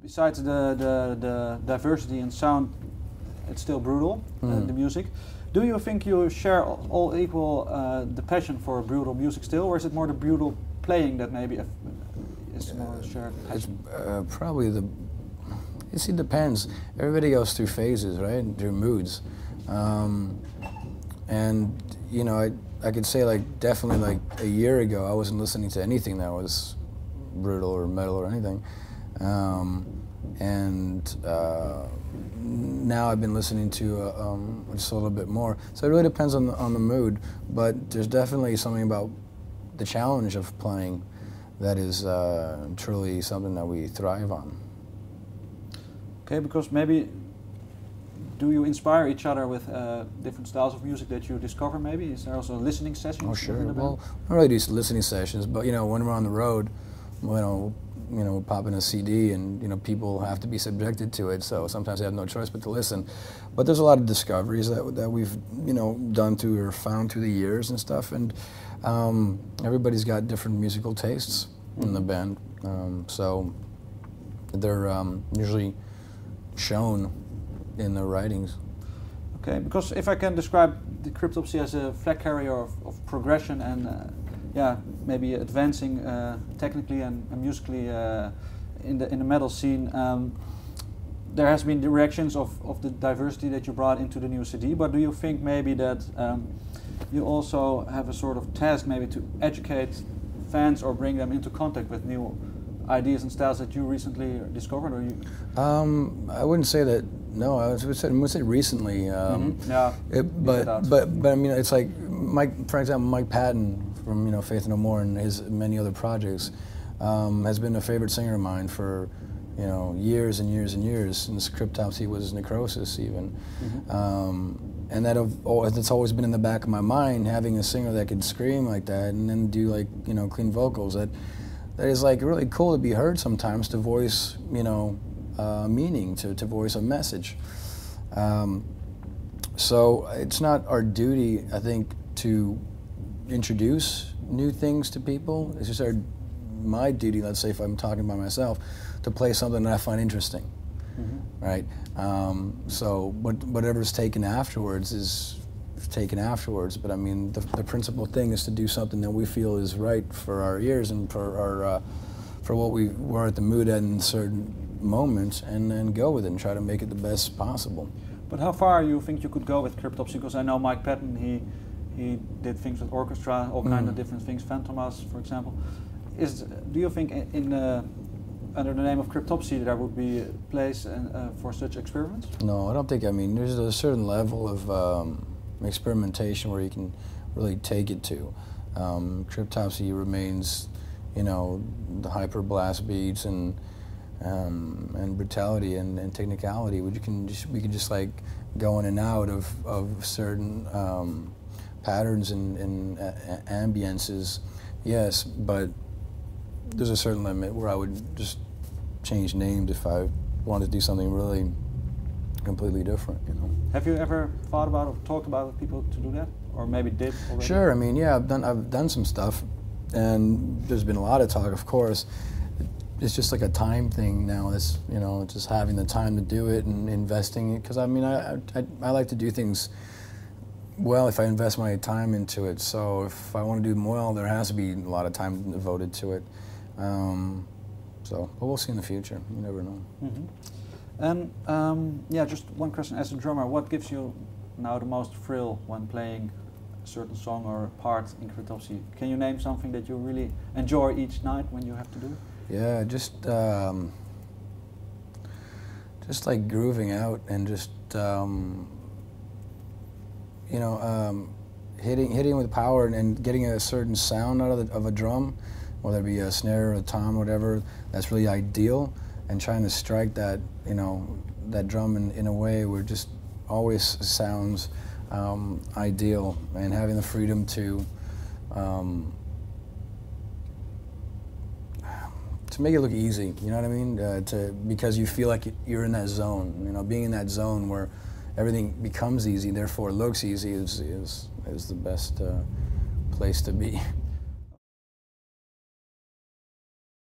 besides the diversity in sound, it's still brutal, the music. Do you think you share all equal the passion for brutal music still, or is it more the brutal playing that maybe is more shared passion? It's probably the. You see, it depends. Everybody goes through phases, right? Through moods, and you know, I could say like definitely like a year ago I wasn't listening to anything that was brutal or metal or anything, and now I've been listening to just a little bit more. So it really depends on the mood, but there's definitely something about the challenge of playing that is truly something that we thrive on. Okay, because maybe do you inspire each other with different styles of music that you discover? Maybe is there also a listening session? Oh sure. Well, I don't really do listening sessions, but you know, when we're on the road, we're popping a CD, and you know, people have to be subjected to it. So sometimes they have no choice but to listen. But there's a lot of discoveries that we've done through or found through the years and stuff. And everybody's got different musical tastes in the band, so they're usually shown in the writings. Okay, because if I can describe the Cryptopsy as a flag carrier of progression and yeah, maybe advancing technically and musically in the metal scene, there has been the reactions of the diversity that you brought into the new CD. But do you think maybe that you also have a sort of task maybe to educate fans or bring them into contact with new ideas and styles that you recently discovered, or you? I wouldn't say that. No, I would say recently. Yeah. But I mean, it's like for example, Mike Patton from Faith No More and his many other projects has been a favorite singer of mine for years and years and years, since Cryptopsy was Necrosis even. And that's always been in the back of my mind, having a singer that could scream like that and then do like clean vocals. That is like really cool to be heard sometimes, to voice meaning, to voice a message. So it's not our duty, I think, to introduce new things to people. It's just my duty, let's say if I'm talking by myself, to play something that I find interesting, right? So whatever's taken afterwards is taken afterwards, but I mean the principal thing is to do something that we feel is right for our ears and for our for what we were at the mood at in certain moments, and then go with it and try to make it the best possible. But how far you think you could go with Cryptopsy? Because I know Mike Patton, he did things with orchestra, all kind of different things, Fantomas, for example. Do you think under the name of Cryptopsy there would be a place for such experiments? No, I don't think. I mean, there's a certain level of experimentation where you can really take it to. Cryptopsy remains, the hyper blast beats and brutality and technicality. We can just like go in and out of certain patterns and ambiences, yes, but there's a certain limit where I would just change names if I wanted to do something really completely different, Have you ever thought about or talked about with people to do that, or maybe did already? Sure. I mean, yeah, I've done some stuff, and there's been a lot of talk, of course. It's just like a time thing now. It's just having the time to do it and investing it. Because I mean, I like to do things well if I invest my time into it. So if I want to do them well, there has to be a lot of time devoted to it. But we'll see in the future. You never know. And yeah, just one question as a drummer: what gives you now the most thrill when playing a certain song or part in Cryptopsy? Can you name something that you really enjoy each night when you have to do it? Yeah, just like grooving out and just hitting with power and getting a certain sound out of a drum, whether it be a snare or a tom or whatever. That's really ideal, and trying to strike that that drum in a way where it just always sounds ideal, and having the freedom to make it look easy, you know what I mean? Because you feel like you're in that zone. Being in that zone where everything becomes easy, therefore looks easy, is the best place to be.